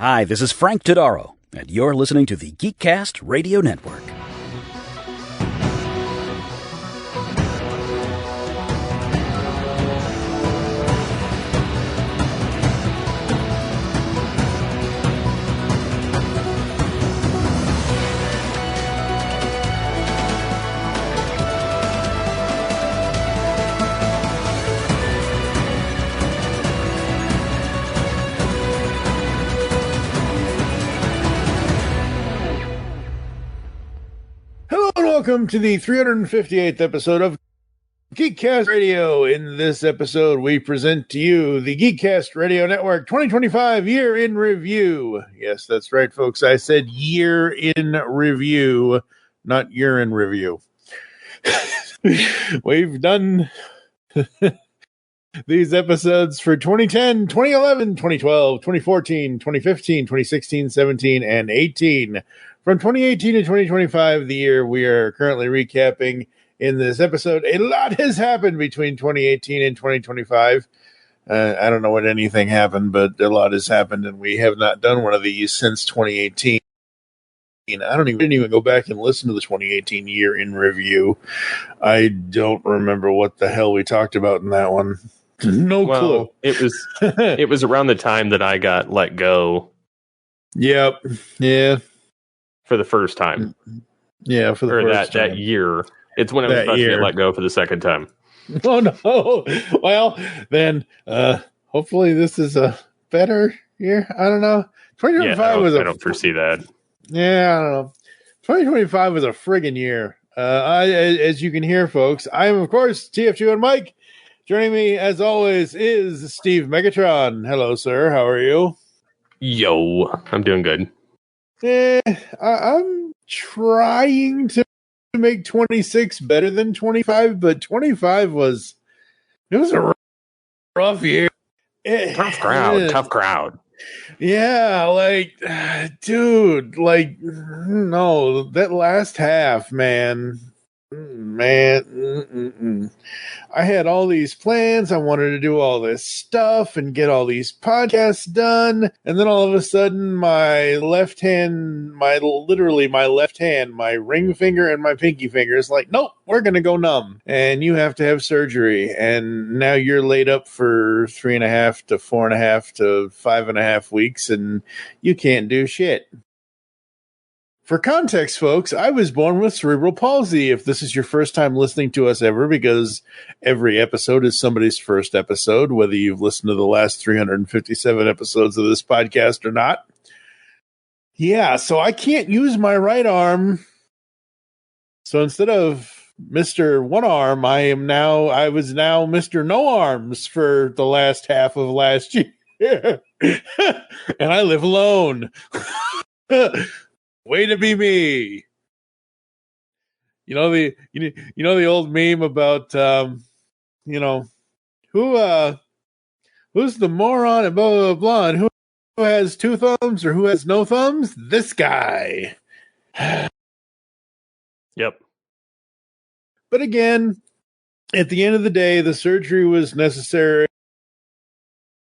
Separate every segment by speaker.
Speaker 1: Hi, this is Frank Todaro, and you're listening to the GeekCast Radio Network.
Speaker 2: Welcome to the 358th episode of GeekCast Radio. In this episode, we present to you the GeekCast Radio Network 2025 Year in Review. Yes, that's right, folks. I said year in review, not year in review. We've done these episodes for 2010, 2011, 2012, 2014, 2015, 2016, 17, and 18. From 2018 to 2025, the year we are currently recapping in this episode, a lot has happened between 2018 and 2025. I don't know what anything happened, but a lot has happened, and we have not done one of these since 2018. I didn't even go back and listen to the 2018 year in review. I don't remember what the hell we talked about in that one. No clue.
Speaker 3: It was around the time that I got let go.
Speaker 2: Yep. Yeah.
Speaker 3: For the first time.
Speaker 2: Yeah, for the first time.
Speaker 3: That year. It's when I was about to get let go for the second time.
Speaker 2: Oh, no. Well, then, hopefully this is a better year. I don't know. 2025
Speaker 3: I don't foresee that.
Speaker 2: Yeah, I don't know. 2025 was a friggin' year. As you can hear, folks, I am, of course, TF2 and Mike. Joining me, as always, is Steve Megatron. Hello, sir. How are you?
Speaker 3: Yo, I'm doing good.
Speaker 2: I'm trying to make 26 better than 25, but 25 was a rough year.
Speaker 3: Tough crowd.
Speaker 2: Yeah, dude, no, that last half, man. I had all these plans. I wanted to do all this stuff and get all these podcasts done. And then all of a sudden, my left hand, my ring finger and my pinky finger is like, nope, we're going to go numb. And you have to have surgery. And now you're laid up for 3.5 to 4.5 to 5.5 weeks, and you can't do shit. For context, folks, I was born with cerebral palsy. If this is your first time listening to us ever, because every episode is somebody's first episode, whether you've listened to the last 357 episodes of this podcast or not. Yeah, so I can't use my right arm. So instead of Mr. One Arm, I was now Mr. No Arms for the last half of last year. And I live alone. Way to be me. You know the old meme about who's the moron and blah blah blah, and who has two thumbs or who has no thumbs? This guy.
Speaker 3: Yep.
Speaker 2: But again, at the end of the day, the surgery was necessary,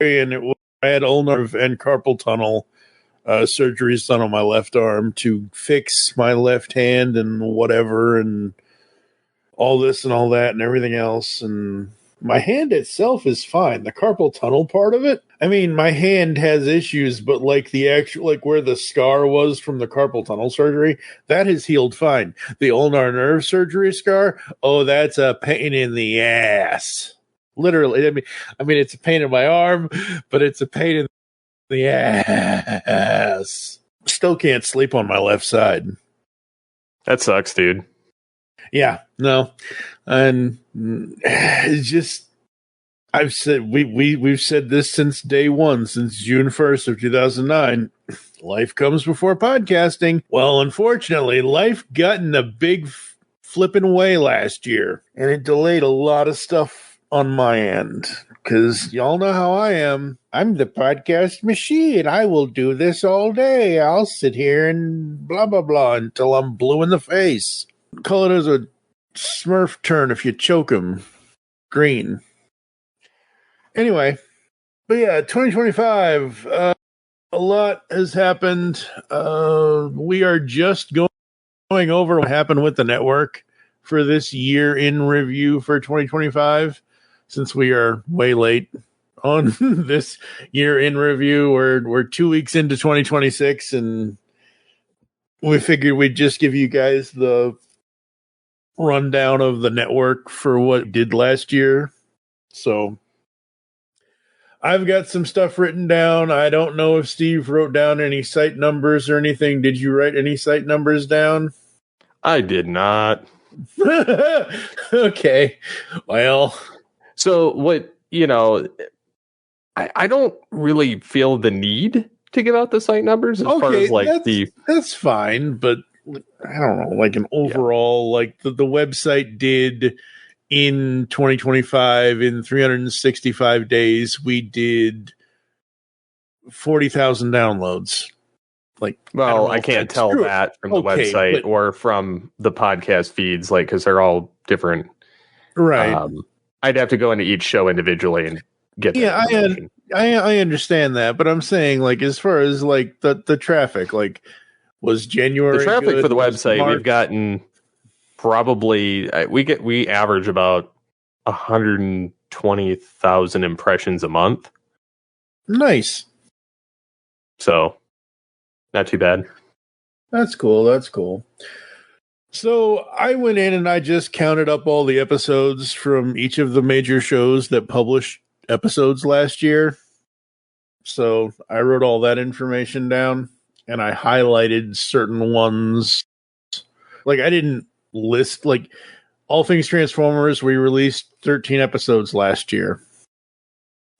Speaker 2: and I had ulnar and carpal tunnel surgeries done on my left arm to fix my left hand and whatever, and all this and all that and everything else. And my hand itself is fine. The carpal tunnel part of it, I mean, my hand has issues, but where the scar was from the carpal tunnel surgery, that has healed fine. The ulnar nerve surgery scar, oh, that's a pain in the ass. Literally. I mean, it's a pain in my arm, but it's a pain in the ass. Still can't sleep on my left side.
Speaker 3: That sucks, dude.
Speaker 2: Yeah, no. And it's just, I've said, we've said this since day one, since June 1st of 2009. Life comes before podcasting. Well, unfortunately, life got in a big flipping way last year, and it delayed a lot of stuff on my end, because y'all know how I am. I'm the podcast machine. I will do this all day. I'll sit here and blah, blah, blah until I'm blue in the face. Call it as a Smurf turn if you choke him. Green. Anyway, but yeah, 2025. a lot has happened. We are just going over what happened with the network for this year in review for 2025, since we are way late on this year in review. We're 2 weeks into 2026, and we figured we'd just give you guys the rundown of the network for what it did last year. So I've got some stuff written down. I don't know if Steve wrote down any site numbers or anything. Did you write any site numbers down?
Speaker 3: I did not.
Speaker 2: Okay. Well,
Speaker 3: so what, I don't really feel the need to give out the site numbers as far as
Speaker 2: that's fine, but I don't know, like an overall, like the website did in 2025, in 365 days, we did 40,000 downloads.
Speaker 3: I can't tell that from the website or from the podcast feeds, because they're all different.
Speaker 2: Right.
Speaker 3: I'd have to go into each show individually and get that.
Speaker 2: Yeah, I understand that, but I'm saying, as far as the traffic, was January
Speaker 3: the traffic
Speaker 2: good?
Speaker 3: For the website, we've gotten probably we average about 120,000 impressions a month.
Speaker 2: Nice.
Speaker 3: So not too bad.
Speaker 2: That's cool. So I went in and I just counted up all the episodes from each of the major shows that published episodes last year. So I wrote all that information down and I highlighted certain ones. I didn't list, All Things Transformers, we released 13 episodes last year.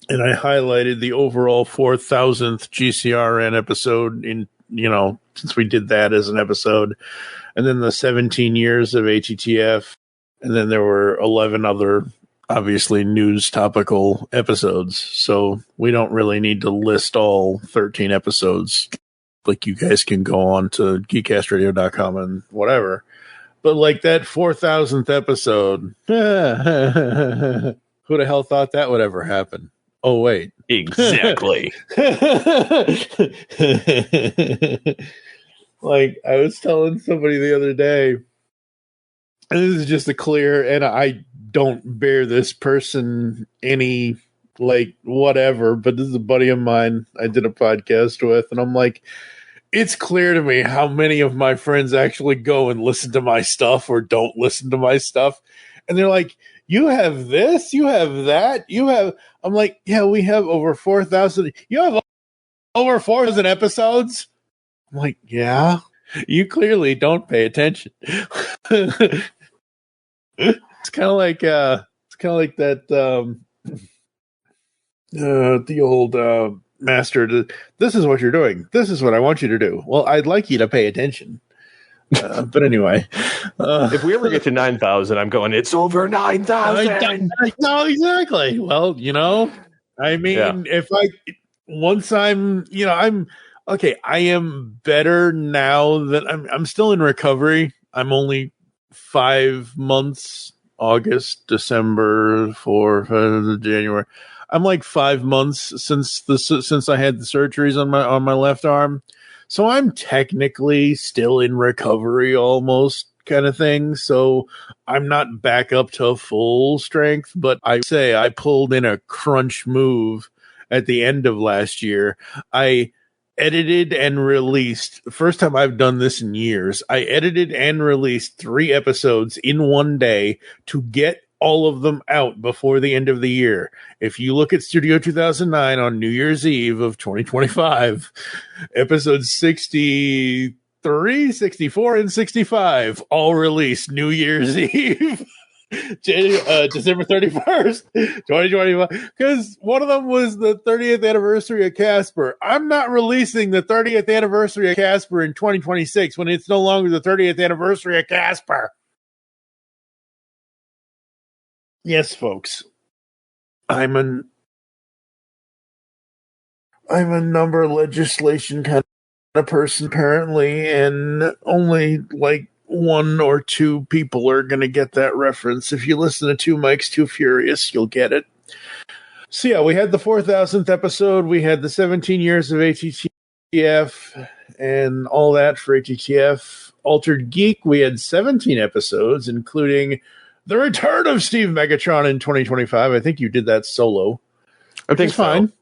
Speaker 2: And I highlighted the overall 4,000th GCRN episode since we did that as an episode. And then the 17 years of ATTF. And then there were 11 other, obviously, news topical episodes. So we don't really need to list all 13 episodes. You guys can go on to geekcastradio.com and whatever. But that 4,000th episode, who the hell thought that would ever happen? Oh, wait.
Speaker 3: Exactly.
Speaker 2: I was telling somebody the other day, and this is just a clear, and I don't bear this person any, whatever, but this is a buddy of mine I did a podcast with, and I'm like, it's clear to me how many of my friends actually go and listen to my stuff or don't listen to my stuff. And they're like, you have this, you have that, you have... I'm like, yeah, we have over 4,000. You have over 4,000 episodes? I'm like, yeah. You clearly don't pay attention. It's kind of like that, the old... master, this is what you're doing. This is what I want you to do. Well, I'd like you to pay attention. But anyway.
Speaker 3: If we ever get to 9,000, I'm going, it's over 9,000.
Speaker 2: No, exactly. Well, I am better now that I'm still in recovery. I'm only 5 months, August, December, January. I'm 5 months since I had the surgeries on my left arm. So I'm technically still in recovery almost kind of thing. So I'm not back up to full strength, but I say I pulled in a crunch move at the end of last year. I edited and released, the first time I've done this in years, I edited and released 3 episodes in one day to get all of them out before the end of the year. If you look at Studio 2009 on New Year's Eve of 2025, episodes 63, 64, and 65 all released New Year's Eve. December 31st, 2025. Because one of them was the 30th anniversary of Casper. I'm not releasing the 30th anniversary of Casper in 2026 when it's no longer the 30th anniversary of Casper. Yes, folks. I'm a number legislation kind of person, apparently, and only 1 or 2 people are going to get that reference. If you listen to Two Mics Too Furious, you'll get it. So yeah, we had the 4,000th episode. We had the 17 years of ATT and all that for HTF. Altered Geek, we had 17 episodes, including the return of Steve Megatron in 2025. I think you did that solo.
Speaker 3: I think so.
Speaker 2: Fine.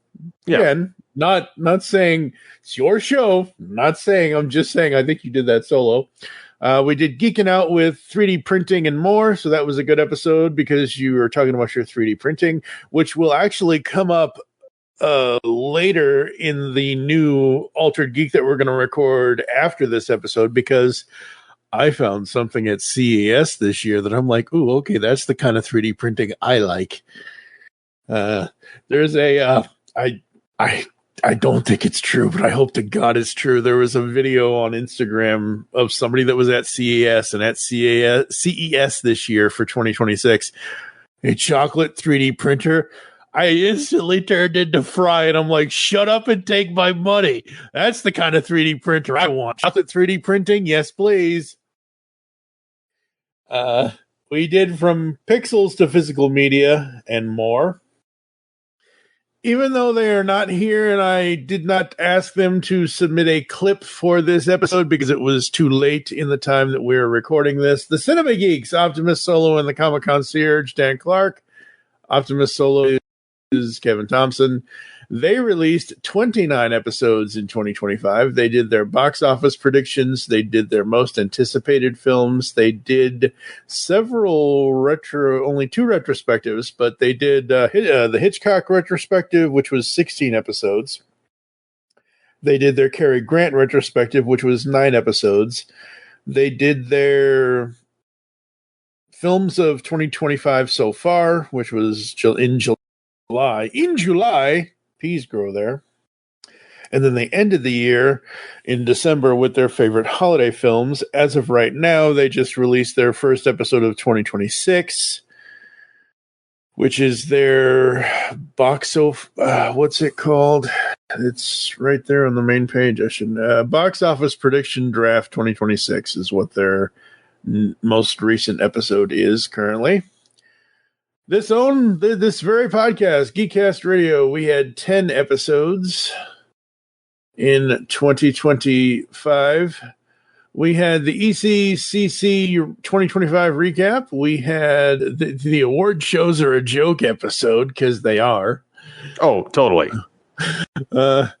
Speaker 3: Yeah.
Speaker 2: Again, not saying it's your show. I'm just saying I think you did that solo. We did Geeking Out with 3D printing and more, so that was a good episode because you were talking about your 3D printing, which will actually come up later in the new Altered Geek that we're going to record after this episode, because I found something at CES this year that I'm like, ooh, okay, that's the kind of 3D printing I like. There's a I don't think it's true, but I hope to God it's true. There was a video on Instagram of somebody that was at CES, and at CES this year for 2026, a chocolate 3D printer. I instantly turned into Fry, and I'm like, shut up and take my money. That's the kind of 3D printer I want. Chocolate 3D printing? Yes, please. We did From Pixels to Physical Media and more. Even though they are not here, and I did not ask them to submit a clip for this episode because it was too late in the time that we were recording this, the Cinema Geeks, Optimus Solo and the Comic Concierge, Dan Clark. Optimus Solo is Kevin Thompson. They released 29 episodes in 2025. They did their box office predictions. They did their most anticipated films. They did several only 2 retrospectives, but they did the Hitchcock retrospective, which was 16 episodes. They did their Cary Grant retrospective, which was 9 episodes. They did their films of 2025 so far, which was in July. In July, peas grow there. And then they ended the year in December with their favorite holiday films. As of right now, they just released their first episode of 2026, which is their what's it called? It's right there on the main page. Box office prediction draft 2026 is what their most recent episode is currently. This very podcast, GeekCast Radio, we had 10 episodes in 2025. We had the ECCC 2025 recap. We had the award shows are a joke episode, because they are.
Speaker 3: Oh, totally.
Speaker 2: But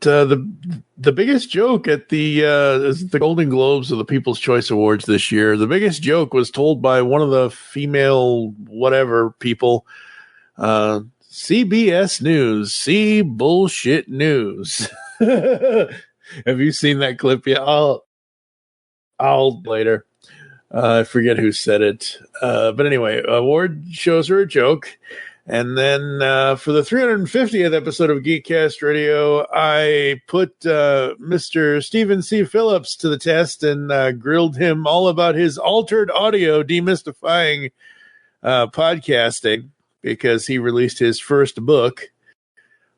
Speaker 2: the biggest joke at the Golden Globes or the People's Choice Awards this year, the biggest joke was told by one of the female whatever people. CBS News, see bullshit news. Have you seen that clip yet? I'll later. I forget who said it. But anyway, award shows are a joke. And then for the 350th episode of GeekCast Radio, I put Mr. Stephen C. Phillips to the test and grilled him all about his altered audio demystifying podcasting, because he released his first book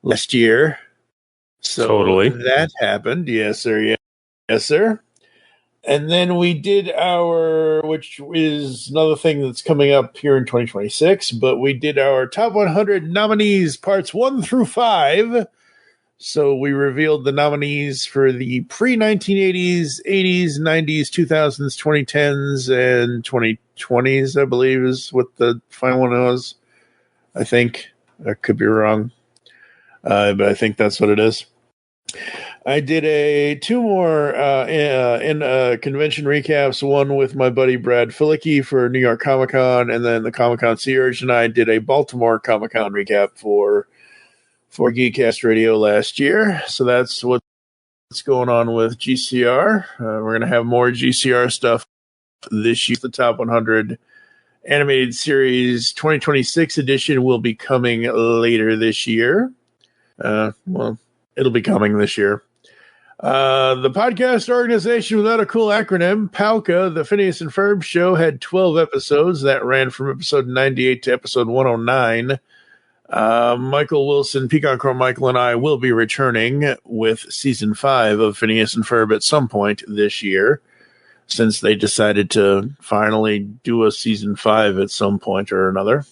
Speaker 2: last year. So
Speaker 3: totally.
Speaker 2: That happened. Yes, sir. Yes, sir. And then we did which is another thing that's coming up here in 2026, but we did our top 100 nominees, parts 1 through 5. So we revealed the nominees for the pre-1980s, 80s, 90s, 2000s, 2010s, and 2020s, I believe is what the final one was. I think. I could be wrong. But I think that's what it is. I did 2 more in convention recaps, one with my buddy Brad Filicki for New York Comic Con, and then the Comic Concierge and I did a Baltimore Comic Con recap for GeekCast Radio last year. So that's what's going on with GCR. We're going to have more GCR stuff this year. The Top 100 Animated Series 2026 edition will be coming later this year. Well, it'll be coming this year. The podcast organization without a cool acronym, PALCA, the Phineas and Ferb Show, had 12 episodes. That ran from episode 98 to episode 109. Michael Wilson, Pecan Crow Michael, and I will be returning with season 5 of Phineas and Ferb at some point this year, since they decided to finally do a season 5 at some point or another.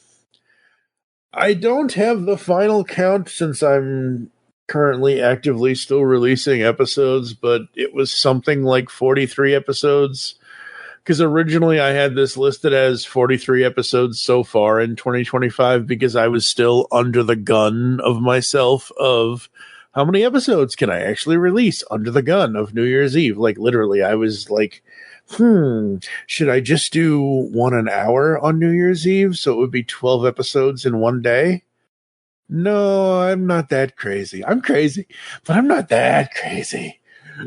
Speaker 2: I don't have the final count since I'm currently actively still releasing episodes, but it was something like 43 episodes. Because originally I had this listed as 43 episodes so far in 2025 because I was still under the gun of myself of how many episodes can I actually release under the gun of New Year's Eve? Like literally I was like, should I just do 1 an hour on New Year's Eve? So it would be 12 episodes in one day. No, I'm not that crazy. I'm crazy, but I'm not that crazy.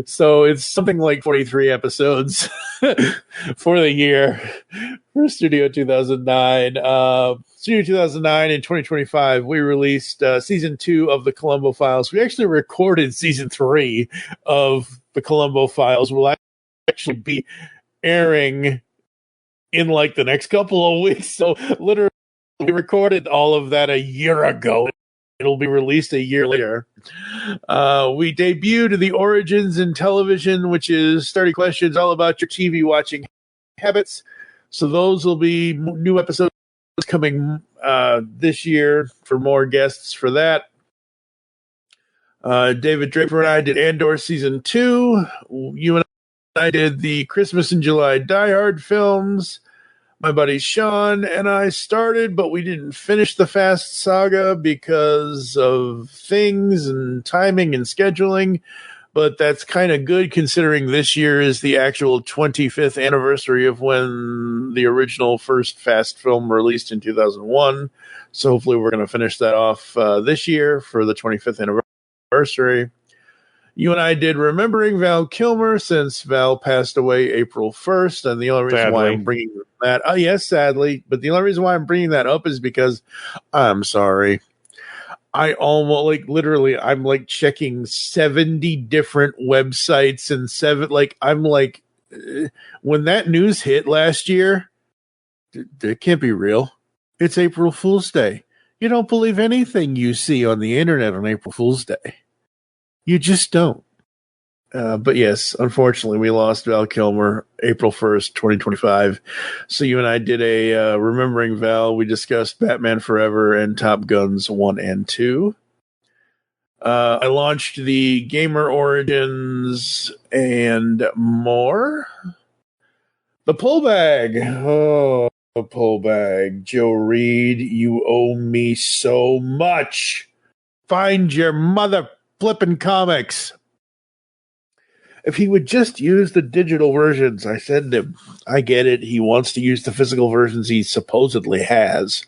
Speaker 2: So it's something like 43 episodes for the year for Studio 2009. Studio 2009 in 2025, we released season 2 of the Columbo Files. We actually recorded season 3 of the Columbo Files. We'll actually be airing in like the next couple of weeks. So literally, we recorded all of that a year ago. It'll be released a year later. We debuted The Origins in Television, which is 30 questions all about your TV watching habits. So those will be new episodes coming this year for more guests for that. David Draper and I did Andor Season 2. You and I did the Christmas in July Die Hard films. My buddy Sean and I started, but we didn't finish the Fast Saga because of things and timing and scheduling. But that's kind of good considering this year is the actual 25th anniversary of when the original first Fast film released in 2001. So hopefully we're going to finish that off this year for the 25th anniversary. You and I did Remembering Val Kilmer since Val passed away April 1st. And the only reason why I'm bringing that up, yes, sadly, but the only reason why I'm bringing that up is because I'm sorry. I almost like literally, I'm like checking 70 different websites and I'm like, when that news hit last year, it can't be real. It's April Fool's Day. You don't believe anything you see on the internet on April Fool's Day. You just don't. But yes, unfortunately, we lost Val Kilmer April 1st, 2025. So you and I did a Remembering Val. We discussed Batman Forever and Top Guns 1 and 2. I launched the Gamer Origins and more. The Pull Bag. Oh, the Pull Bag. Joe Reed, you owe me so much. Find your mother flipping comics. If he would just use the digital versions, I said to him, I get it. He wants to use the physical versions he supposedly has.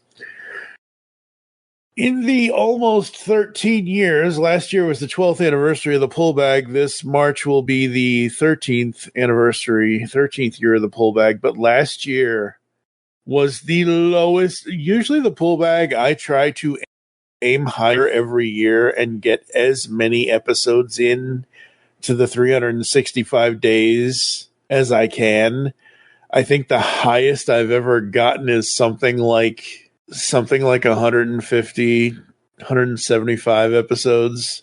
Speaker 2: In the almost 13 years, last year was the 12th anniversary of the Pull Bag. This March will be the 13th anniversary, 13th year of the Pull Bag. But last year was the lowest. Usually the Pull Bag, I try to aim higher every year and get as many episodes in to the 365 days as I can. I think the highest I've ever gotten is something like 150, 175 episodes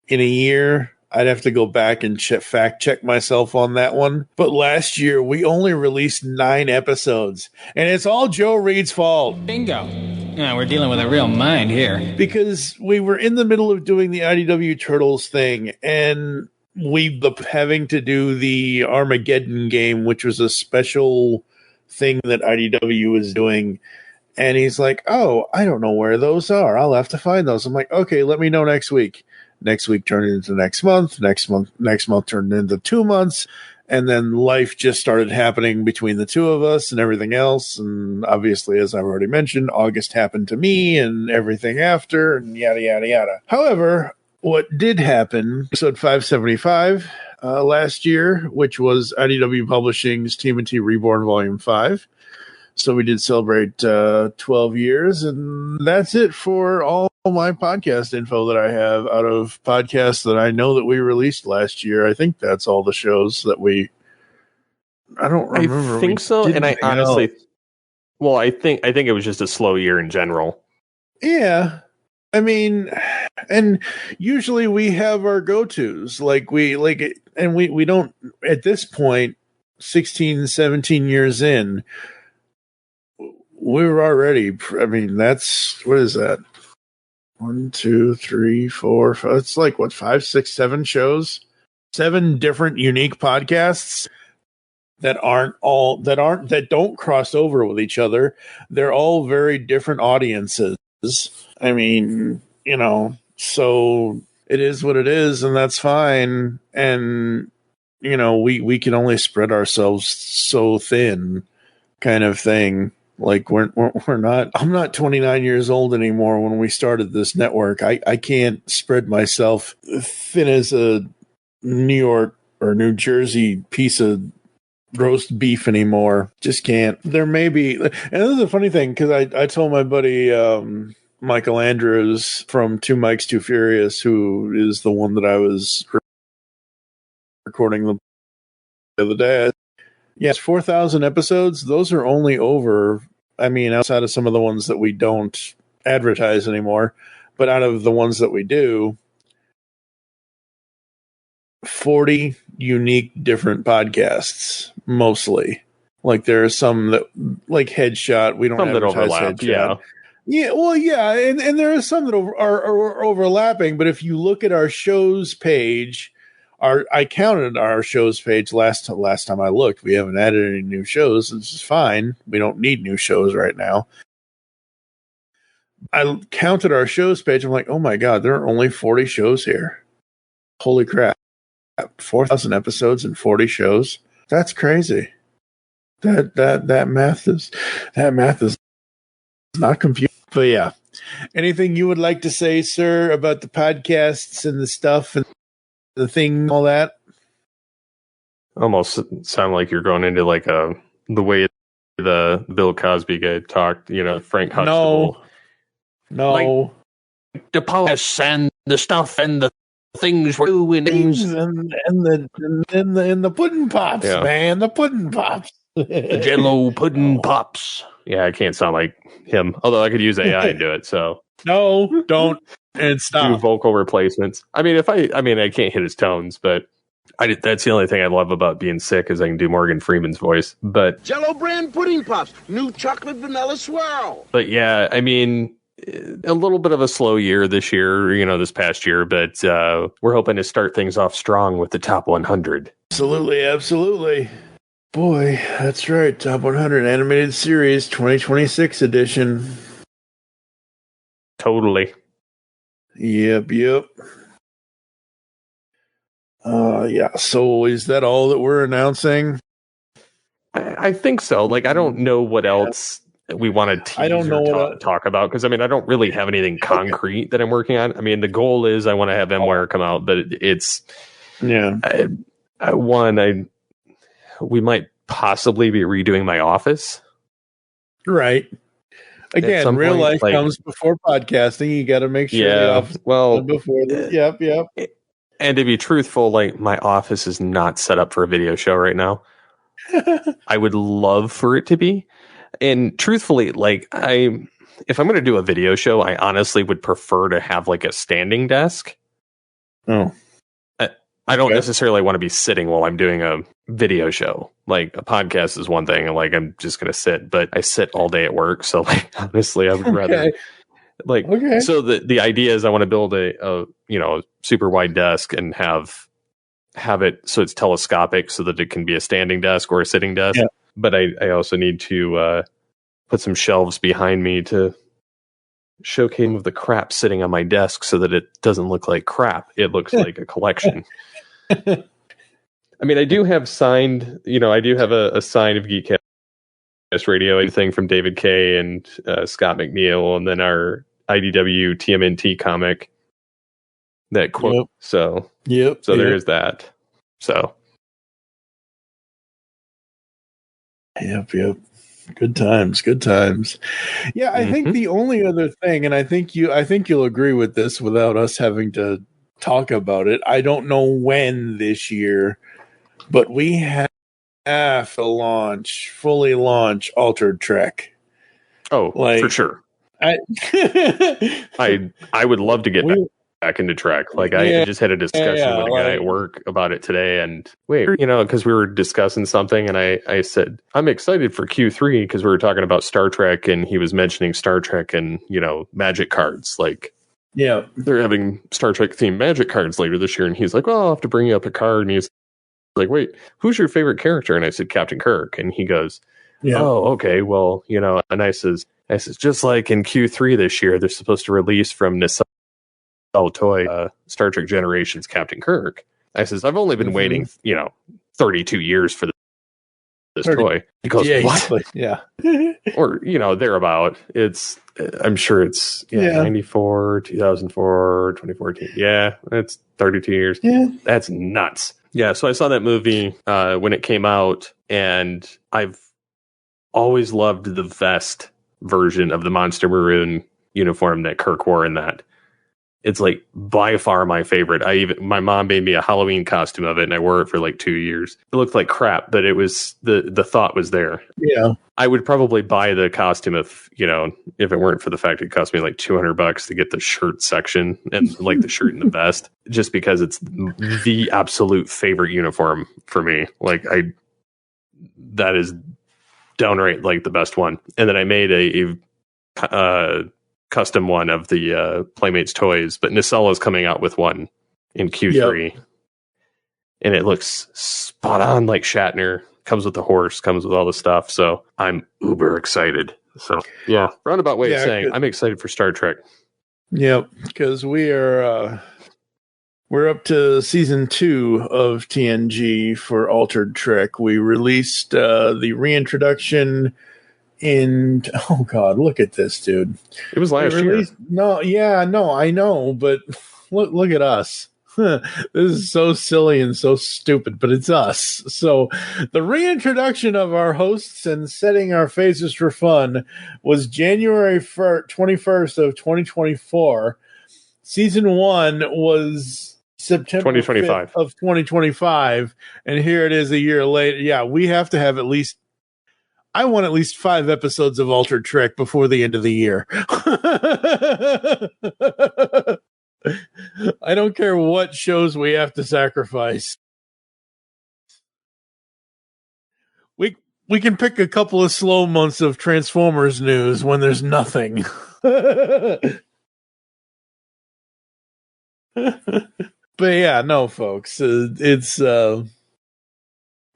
Speaker 2: in a year. I'd have to go back and fact check myself on that one. But last year, we only released 9 episodes. And it's all Joe Reed's fault.
Speaker 4: Bingo. Yeah, we're dealing with a real mind here.
Speaker 2: Because we were in the middle of doing the IDW Turtles thing, and we having to do the Armageddon game, which was a special thing that IDW was doing. And he's like, oh, I don't know where those are. I'll have to find those. I'm like, okay, let me know next week. Next week turned into next month. Next month turned into 2 months. And then life just started happening between the two of us and everything else. And obviously, as I've already mentioned, August happened to me and everything after and yada, yada, yada. However, what did happen, episode 575 last year, which was IDW Publishing's TMNT Reborn Volume 5. So we did celebrate 12 years, and that's it for all my podcast info that I have out of podcasts that I know that we released last year. I think that's all the shows that I don't remember.
Speaker 3: I think so, and I honestly, well, I think it was just a slow year in general.
Speaker 2: Yeah. I mean, and usually we have our go-tos, and we don't, at this point, 16, 17 years in, we're already, I mean, that's, what is that? 1, 2, 3, 4, 5, it's like, what, 5, 6, 7 shows? 7 different unique podcasts that don't cross over with each other. They're all very different audiences. I mean, so it is what it is, and that's fine. And, we can only spread ourselves so thin, kind of thing. Like we're not, I'm not 29 years old anymore when we started this network. I can't spread myself thin as a New York or New Jersey piece of roast beef anymore. Just can't. There may be, and this is a funny thing, because I told my buddy Michael Andrews from Two Mikes Too Furious, who is the one that I was recording the other day. Yes, 4,000 episodes. Those are only over, I mean, outside of some of the ones that we don't advertise anymore, but out of the ones that we do, 40 unique different podcasts, mostly. Like there are some that, like Headshot, we don't
Speaker 3: some
Speaker 2: advertise
Speaker 3: that overlap,
Speaker 2: Headshot. Yeah, well, yeah, and there are some that are overlapping, but if you look at our shows page, I counted our shows page last time I looked. We haven't added any new shows. This is fine. We don't need new shows right now. I counted our shows page. I'm like, oh my God, there are only 40 shows here. Holy crap. 4,000 episodes and 40 shows. That's crazy. That math is not computing. But yeah. Anything you would like to say, sir, about the podcasts and the stuff and the thing, all that?
Speaker 3: Almost sound like you're going into like the way the Bill Cosby guy talked, Frank Huxtable.
Speaker 2: No.
Speaker 3: Like the polish and the stuff and the things we're doing
Speaker 2: and the pudding pops, man. The pudding pops.
Speaker 3: The Jello pudding pops. Yeah, I can't sound like him. Although I could use AI and do it, so.
Speaker 2: No, don't. And stop.
Speaker 3: Do vocal replacements. I mean, I can't hit his tones, but that's the only thing I love about being sick is I can do Morgan Freeman's voice. But
Speaker 5: Jello brand pudding pops, new chocolate vanilla swirl.
Speaker 3: But yeah, I mean, a little bit of a slow year this year, this past year, but we're hoping to start things off strong with the top 100.
Speaker 2: Absolutely. Boy, that's right. Top 100 Animated Series 2026 edition.
Speaker 3: Totally.
Speaker 2: Yep. Yeah. So is that all that we're announcing?
Speaker 3: I think so. Like, I don't know what else we want to tease or talk about, because I mean, I don't really have anything concrete that I'm working on. I mean, the goal is I want to have MWire come out, but it's we might possibly be redoing my office.
Speaker 2: Right. Again, real life comes before podcasting. You got to make sure the office before this. Yep.
Speaker 3: And to be truthful, like, my office is not set up for a video show right now. I would love for it to be. And truthfully, like, if I'm going to do a video show, I honestly would prefer to have like a standing desk.
Speaker 2: Oh.
Speaker 3: I don't necessarily want to be sitting while I'm doing a video show. Like, a podcast is one thing, and like, I'm just going to sit, but I sit all day at work. So like, honestly, I would rather so the idea is I want to build a super wide desk and have it so it's telescopic so that it can be a standing desk or a sitting desk. Yeah. But I also need to put some shelves behind me to showcase some of the crap sitting on my desk so that it doesn't look like crap. It looks like a collection. I mean, I do have signed, I do have a sign of GeekCast Radio thing from David Kay and Scott McNeil, and then our IDW TMNT comic, that quote. Yep. So there is that. So.
Speaker 2: Yep. Good times. Yeah, I think the only other thing, and I think you'll agree with this without us having to talk about it. I don't know when this year, but we have to fully launch Altered Trek.
Speaker 3: Oh, for sure. I would love to get back into Trek. Like I just had a discussion with a guy at work about it today, and because we were discussing something, and I said I'm excited for Q3 because we were talking about Star Trek, and he was mentioning Star Trek and magic cards. Like, yeah, they're having Star Trek themed magic cards later this year, and he's like, well, I'll have to bring you up a card, and he's like, wait, who's your favorite character? And I said Captain Kirk, and he goes, oh, okay, well, and I says, just like in Q3 this year, they're supposed to release from Nacelle Toy Star Trek Generations Captain Kirk. I says, I've only been waiting, 32 years for this toy. He goes, what?
Speaker 2: Yeah.
Speaker 3: Or, thereabout. I'm sure it's 94, 2004, 2014. Yeah, it's 32 years. Yeah. That's nuts. Yeah, so I saw that movie when it came out, and I've always loved the vest version of the Monster Maroon uniform that Kirk wore in that. It's like by far my favorite. My mom made me a Halloween costume of it, and I wore it for like 2 years. It looked like crap, but it was the thought was there.
Speaker 2: Yeah,
Speaker 3: I would probably buy the costume if it weren't for the fact it cost me like $200 to get the shirt section and like the shirt and the vest, just because it's the absolute favorite uniform for me. Like that is downright like the best one. And then I made a custom one of the Playmates toys, but Nacelle is coming out with one in Q3, and it looks spot on like Shatner. Comes with the horse, comes with all the stuff. So I'm uber excited. So yeah, roundabout way of saying I'm excited for Star Trek.
Speaker 2: Yep, because we're up to season 2 of TNG for Altered Trek. We released the reintroduction oh God, look at this, dude.
Speaker 3: It was last year.
Speaker 2: I know, but look at us. This is so silly and so stupid, but it's us. So the reintroduction of our hosts and setting our faces for fun was January 21st of 2024. Season 1 was September
Speaker 3: 2025
Speaker 2: of 2025, and here it is a year later. Yeah, we have to have I want at least 5 episodes of Altered Trek before the end of the year. I don't care what shows we have to sacrifice. We can pick a couple of slow months of Transformers news when there's nothing. But yeah, no, folks, it's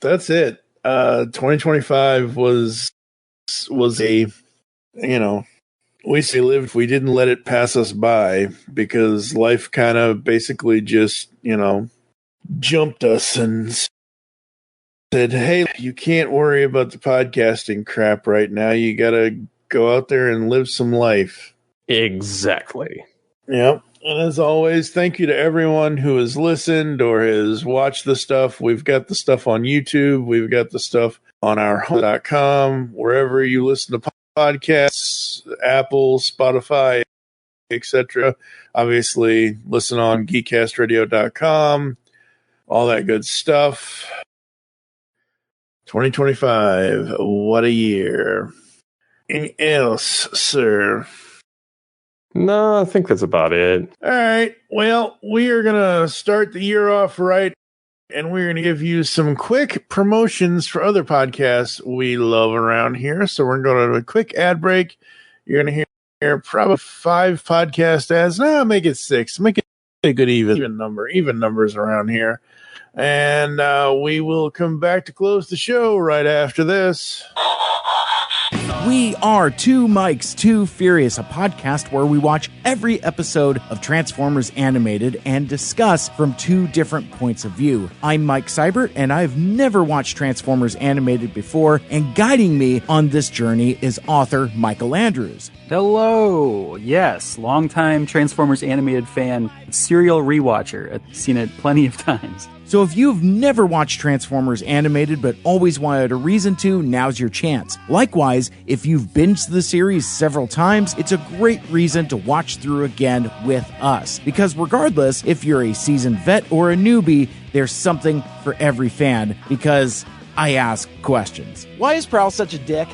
Speaker 2: that's it. 2025 was a, we say lived, we didn't let it pass us by, because life kind of basically just, jumped us and said, hey, you can't worry about the podcasting crap right now. You got to go out there and live some life.
Speaker 3: Exactly.
Speaker 2: Yep. And as always, thank you to everyone who has listened or has watched the stuff. We've got the stuff on YouTube. We've got the stuff on our home.com, wherever you listen to podcasts, Apple, Spotify, etc. Obviously, listen on geekcastradio.com, all that good stuff. 2025, what a year. Anything else, sir?
Speaker 3: No, I think that's about it.
Speaker 2: All right. Well, we are going to start the year off right, and we're going to give you some quick promotions for other podcasts we love around here. So we're going to go to a quick ad break. You're going to hear probably 5 podcast ads. No, make it 6. Make it a good even number. Even numbers around here. And we will come back to close the show right after this.
Speaker 6: We are Two Mics, Too Furious, a podcast where we watch every episode of Transformers Animated and discuss from 2 different points of view. I'm Mike Seibert, and I've never watched Transformers Animated before, and guiding me on this journey is author Michael Andrews.
Speaker 7: Hello! Yes, longtime Transformers Animated fan, serial rewatcher. I've seen it plenty of times.
Speaker 6: So if you've never watched Transformers Animated but always wanted a reason to, now's your chance. Likewise, if you've binged the series several times, it's a great reason to watch through again with us. Because regardless if you're a seasoned vet or a newbie, there's something for every fan, because I ask questions. Why is Prowl such a dick?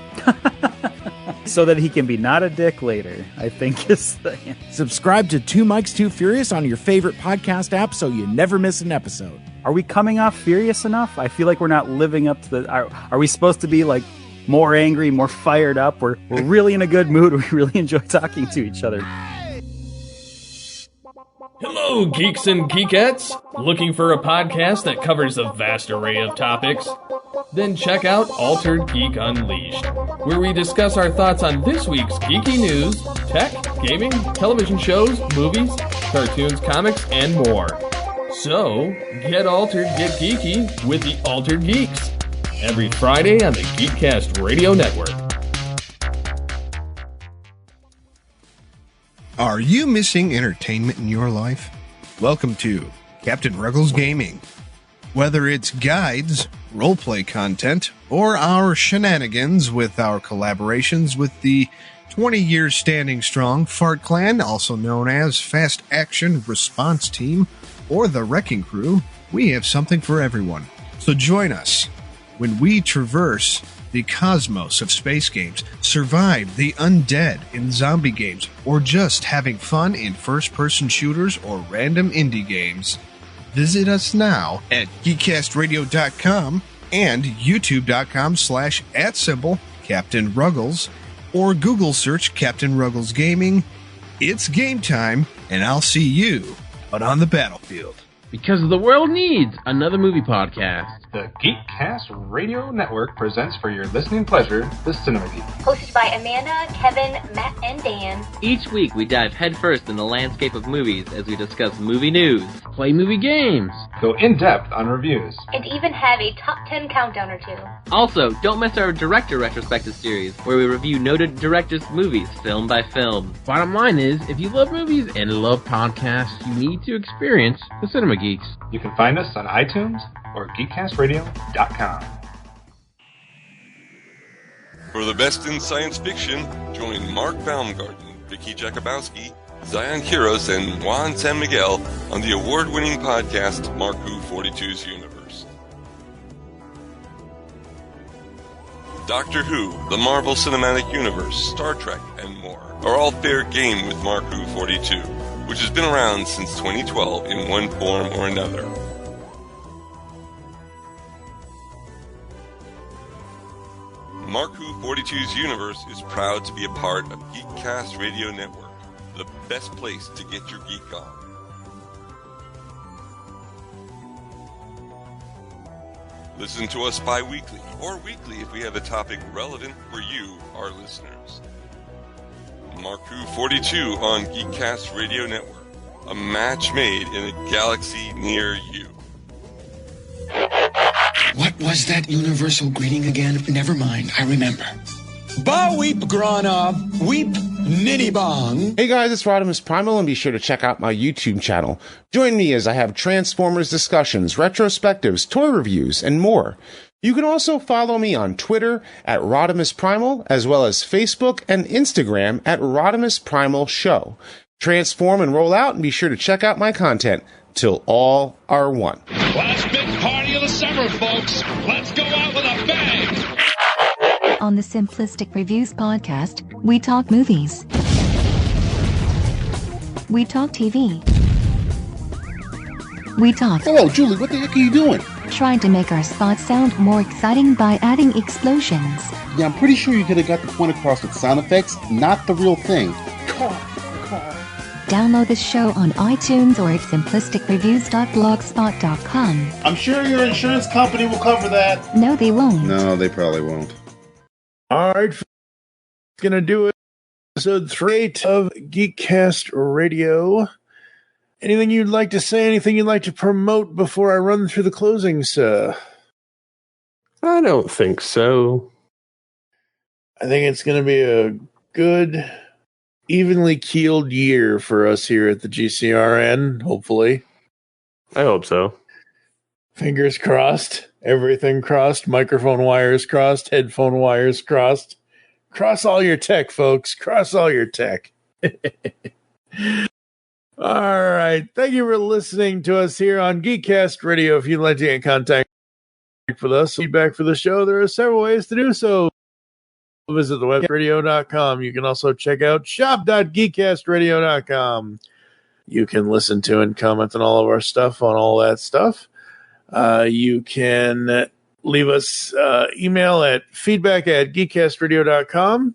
Speaker 7: so that he can be not a dick later, I think is the answer.
Speaker 6: Subscribe to Two Mics Too Furious on your favorite podcast app so you never miss an episode.
Speaker 7: Are we coming off furious enough? I feel like we're not living up to the... Are we supposed to be like more angry, more fired up? We're really in a good mood. We really enjoy talking to each other.
Speaker 8: Hello, geeks and geekettes! Looking for a podcast that covers a vast array of topics? Then check out Altered Geek Unleashed, where we discuss our thoughts on this week's geeky news, tech, gaming, television shows, movies, cartoons, comics, and more. So, get altered, get geeky with the Altered Geeks. Every Friday on the GeekCast Radio Network.
Speaker 9: Are you missing entertainment in your life? Welcome to Captain Ruggles Gaming. Whether it's guides, roleplay content, or our shenanigans with our collaborations with the 20 years standing strong Fart Clan, also known as Fast Action Response Team, or the Wrecking Crew, we have something for everyone. So join us when we traverse the cosmos of space games, survive the undead in zombie games, or just having fun in first-person shooters or random indie games. Visit us now at geekcastradio.com and youtube.com/@Captain Ruggles, or Google search Captain Ruggles Gaming. It's game time, and I'll see you out on the battlefield.
Speaker 10: Because the world needs another movie podcast.
Speaker 11: The GeekCast Radio Network presents for your listening pleasure the Cinema Geek.
Speaker 12: Hosted by Amanda, Kevin, Matt, and Dan.
Speaker 10: Each week we dive headfirst in the landscape of movies as we discuss movie news, play movie games,
Speaker 11: go in-depth on reviews,
Speaker 12: and even have a top 10 countdown or two.
Speaker 10: Also, don't miss our director retrospective series, where we review noted directors' movies film by film. Bottom line is, if you love movies and love podcasts, you need to experience the Cinema Geeks.
Speaker 11: You can find us on iTunes or geekcastradio.com.
Speaker 13: For the best in science fiction, join Mark Baumgarten, Vicky Jakubowski, Zion Kiros, and Juan San Miguel on the award-winning podcast Mark Who 42's Universe. Doctor Who, the Marvel Cinematic Universe, Star Trek, and more are all fair game with Mark Who 42, which has been around since 2012 in one form or another. Mark Who 42's Universe is proud to be a part of GeekCast Radio Network, the best place to get your geek on. Listen to us bi-weekly or weekly if we have a topic relevant for you, our listeners. Mark Who 42 on GeekCast Radio Network, a match made in a galaxy near you.
Speaker 14: What was that universal greeting again? Never mind, I remember.
Speaker 15: Ba weep grana, weep nitty bong.
Speaker 16: Hey guys, it's Rodimus Primal, and be sure to check out my YouTube channel. Join me as I have Transformers discussions, retrospectives, toy reviews, and more. You can also follow me on Twitter at Rodimus Primal, as well as Facebook and Instagram at Rodimus Primal Show. Transform and roll out, and be sure to check out my content till all are one.
Speaker 17: Last big party of the summer, folks. Let's go out with a bang.
Speaker 18: On the Simplistic Reviews podcast, we talk movies. We talk TV. We talk...
Speaker 19: Hello, Julie, what the heck are you doing?
Speaker 18: Trying to make our spots sound more exciting by adding explosions.
Speaker 19: Yeah, I'm pretty sure you could have got the point across with sound effects, not the real thing. Car.
Speaker 18: Download the show on iTunes or at simplisticreviews.blogspot.com.
Speaker 19: I'm sure your insurance company will cover that.
Speaker 18: No, they won't.
Speaker 19: No, they probably won't.
Speaker 2: All right, gonna do it. Episode 3 of GeekCast Radio. Anything you'd like to say? Anything you'd like to promote before I run through the closings?
Speaker 3: I don't think so.
Speaker 2: I think it's gonna be a good, evenly keeled year for us here at the GCRN, hopefully.
Speaker 3: I hope so.
Speaker 2: Fingers crossed. Everything crossed. Microphone wires crossed. Headphone wires crossed. Cross all your tech, folks. Cross all your tech. All right. Thank you for listening to us here on GeekCast Radio. If you'd like to get in contact with us, feedback for the show, there are several ways to do so. visit the web radio.com. You can also check out shop.geekcastradio.com. You can listen to and comment on all of our stuff on all that stuff. You can leave us email at feedback@geekcastradio.com.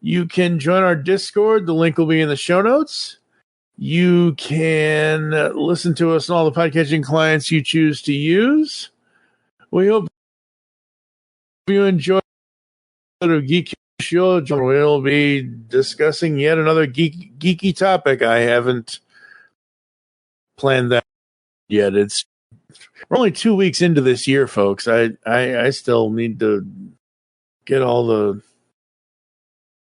Speaker 2: You can join our Discord. The link will be in the show notes. You can listen to us on all the podcasting clients you choose to use. We hope you enjoy the Geek Show. We'll be discussing yet another geeky topic. I haven't planned that yet. We're only 2 weeks into this year, folks. I still need to get all the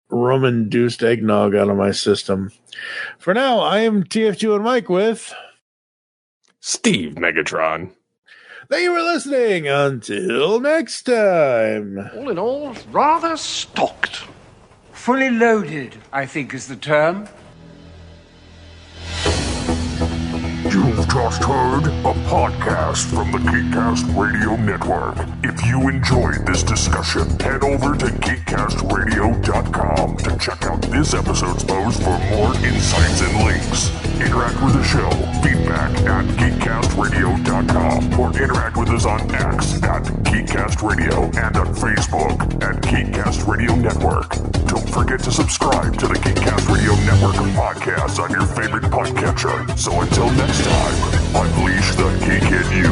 Speaker 2: rum-induced eggnog out of my system. For now, I am TFG and Mike with
Speaker 3: Steve Megatron.
Speaker 2: Thank you for listening. Until next time.
Speaker 20: All in all, rather stocked. Fully loaded, I think is the term.
Speaker 21: You've just heard a podcast from the GeekCast Radio Network. If you enjoyed this discussion, head over to geekcastradio.com to check out this episode's post for more insights and links. Interact with the show, feedback at geekcastradio.com, or interact with us on X at GeekCast Radio and on Facebook at GeekCast Radio Network. Don't forget to subscribe to the GeekCast Radio Network of podcasts on your favorite podcatcher. So until next time, unleash the geek in you.